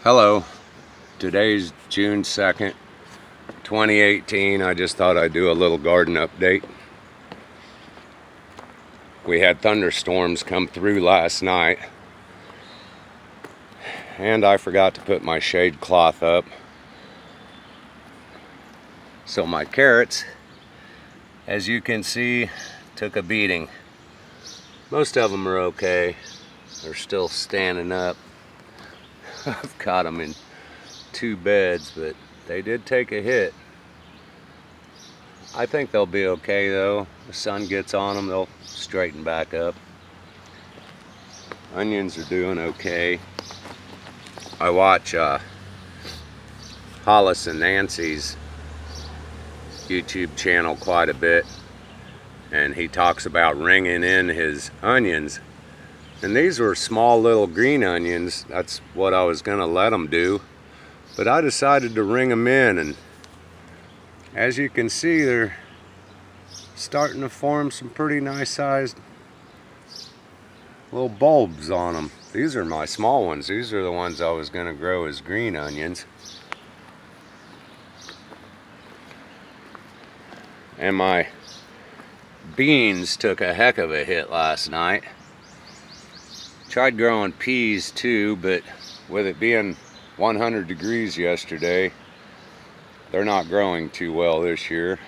Hello, today's June 2nd, 2018. I just thought I'd do a little garden update. We had thunderstorms come through last night, and I forgot to put my shade cloth up. So my carrots, as you can see, took a beating. Most of them are okay. They're still standing up. I've got them in 2 beds, but they did take a hit. I think they'll be okay though. The sun gets on them, they'll straighten back up. Onions are doing okay. I watch Hollis and Nancy's YouTube channel quite a bit, and he talks about ringing in his onions. And these were small little green onions. That's what I was gonna let them do. But I decided to ring them in, and as you can see, they're starting to form some pretty nice sized little bulbs on them. These are my small ones. These are the ones I was gonna grow as green onions. And my beans took a heck of a hit last night. Tried growing peas too, but with it being 100 degrees yesterday, they're not growing too well this year.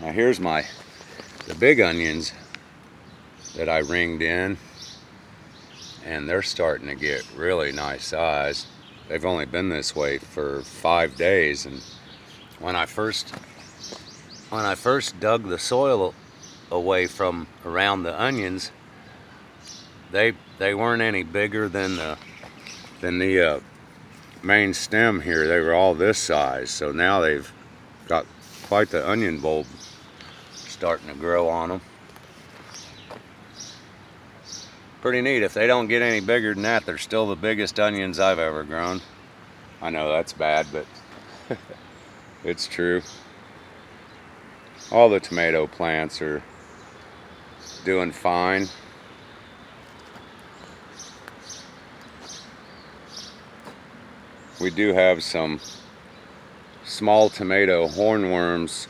Now here's the big onions that I ringed in, and they're starting to get really nice size. They've only been this way for 5 days, and when I first dug the soil away from around the onions, they weren't any bigger than the main stem here. They were all this size. So now they've got quite the onion bulb starting to grow on them. Pretty neat. If they don't get any bigger than that, they're still the biggest onions I've ever grown. I know that's bad, but it's true. All the tomato plants are doing fine. We do have some small tomato hornworms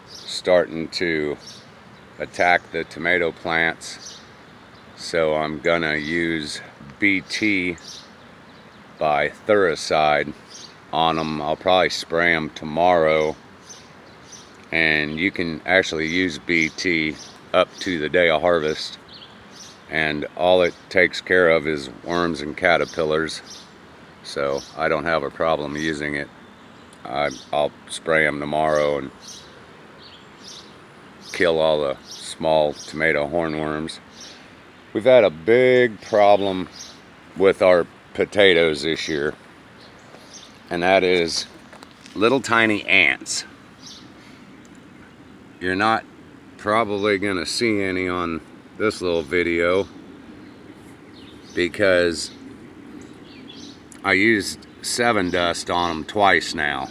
starting to attack the tomato plants, so I'm gonna use BT by Thuricide on them. I'll probably spray them tomorrow, and you can actually use BT up to the day of harvest, and all it takes care of is worms and caterpillars. So I don't have a problem using it. I'll spray them tomorrow and kill all the small tomato hornworms. We've had a big problem with our potatoes this year, and that is little tiny ants. You're not probably gonna see any on this little video because I used 7 dust on them twice now.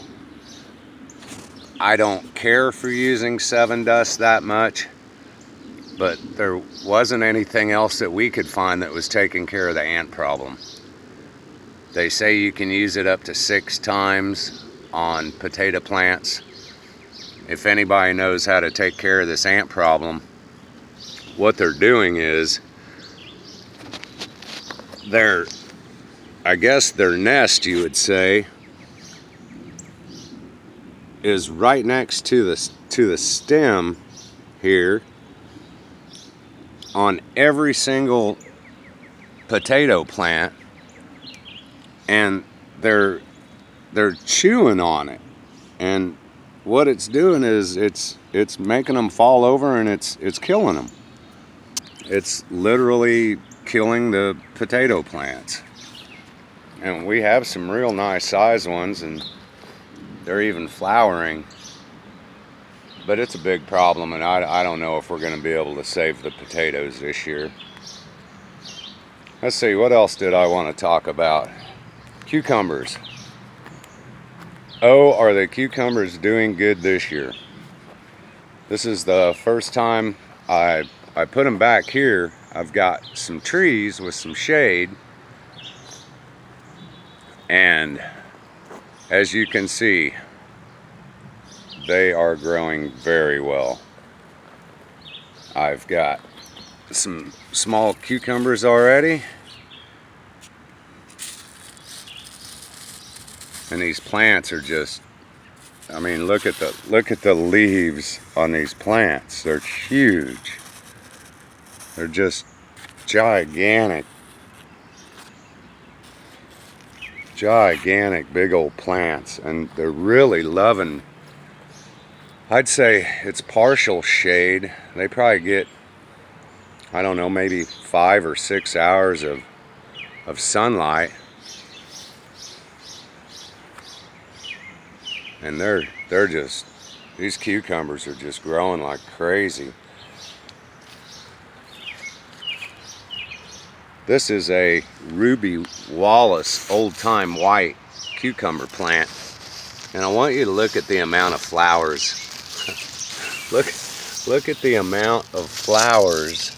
I don't care for using 7 dust that much, but there wasn't anything else that we could find that was taking care of the ant problem. They say you can use it up to 6 times on potato plants. If anybody knows how to take care of this ant problem, what they're doing is I guess their nest, you would say, is right next to the stem here on every single potato plant, and they're chewing on it, and what it's doing is it's making them fall over, and it's killing them. It's literally killing the potato plants. And we have some real nice size ones, and they're even flowering. But it's a big problem, and I don't know if we're going to be able to save the potatoes this year. Let's see, what else did I want to talk about? Cucumbers. Oh, are the cucumbers doing good this year? This is the first time I put them back here. I've got some trees with some shade, And as you can see, they are growing very well. I've got some small cucumbers already. And these plants are just, I mean, look at the leaves on these plants. They're huge. They're just gigantic big old plants, and they're really loving, I'd say it's partial shade. They probably get, I don't know, maybe 5 or 6 hours of sunlight, and they're just, these cucumbers are just growing like crazy. This is a Ruby Wallace old-time white cucumber plant, and I want you to look at the amount of flowers. look at the amount of flowers,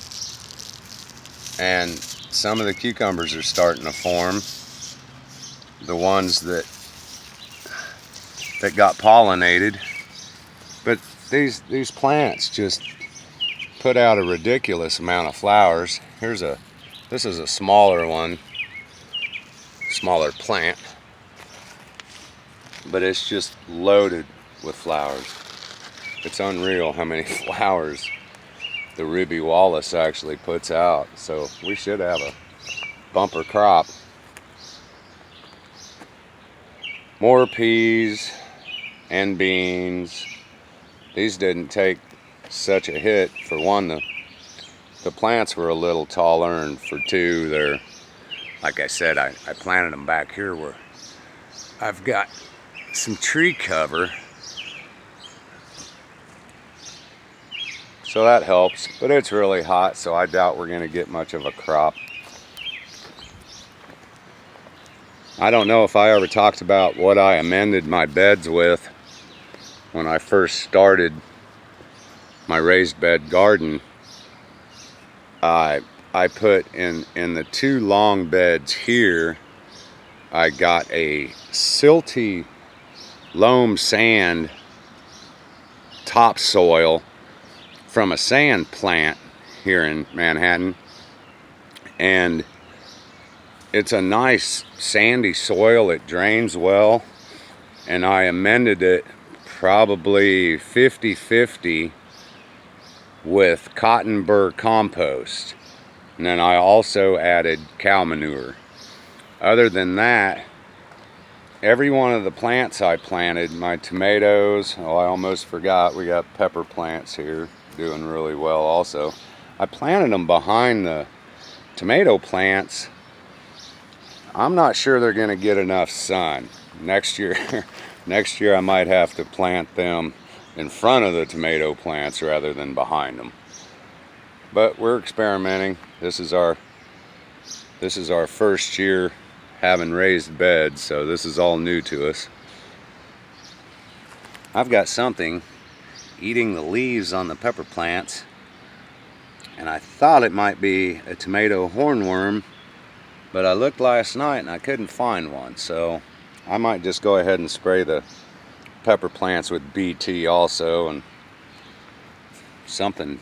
and some of the cucumbers are starting to form. The ones that got pollinated, but these plants just put out a ridiculous amount of flowers. This is a smaller one, smaller plant, but it's just loaded with flowers. It's unreal how many flowers the Ruby Wallace actually puts out. So we should have a bumper crop. More peas and beans. These didn't take such a hit. For one, the plants were a little taller, and for two, they're, like I said, I planted them back here where I've got some tree cover, so that helps. But it's really hot, so I doubt we're going to get much of a crop. I don't know if I ever talked about what I amended my beds with when I first started my raised bed garden. I put in the 2 long beds here, I got a silty loam sand topsoil from a sand plant here in Manhattan, and it's a nice sandy soil. It drains well, and I amended it probably 50-50 with cotton burr compost, and then I also added cow manure. Other than that, every one of the plants I planted, my tomatoes, oh, I almost forgot, we got pepper plants here doing really well also. I planted them behind the tomato plants. I'm not sure they're going to get enough sun. Next year I might have to plant them in front of the tomato plants rather than behind them. But we're experimenting. This is our first year having raised beds, so this is all new to us. I've got something eating the leaves on the pepper plants, and I thought it might be a tomato hornworm, but I looked last night and I couldn't find one, so I might just go ahead and spray the pepper plants with BT also. And something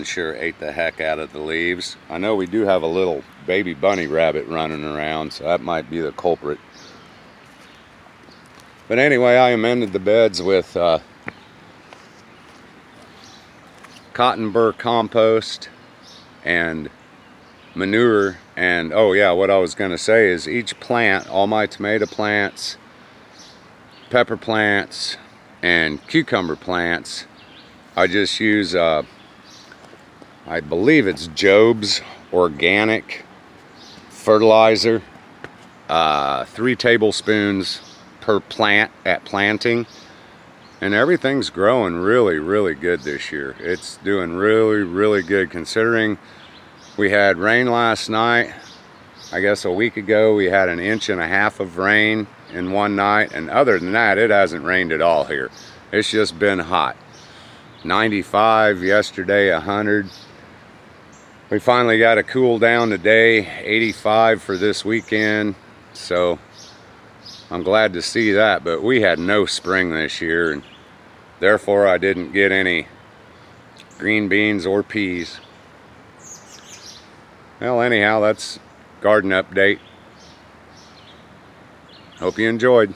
sure ate the heck out of the leaves. I know we do have a little baby bunny rabbit running around, so that might be the culprit. But anyway, I amended the beds with cotton burr compost and manure. And oh yeah, what I was going to say is each plant, all my tomato plants, pepper plants, and cucumber plants, I just use I believe it's Job's organic fertilizer, 3 tablespoons per plant at planting, and everything's growing really good this year. It's doing really good, considering we had rain last night. I guess a week ago we had 1.5 inches of rain in one night, and other than that it hasn't rained at all here. It's just been hot. 95 yesterday, 100. We finally got a cool down today, 85 for this weekend. So I'm glad to see that, but we had no spring this year, and therefore I didn't get any green beans or peas. Well, anyhow, that's garden update. Hope you enjoyed.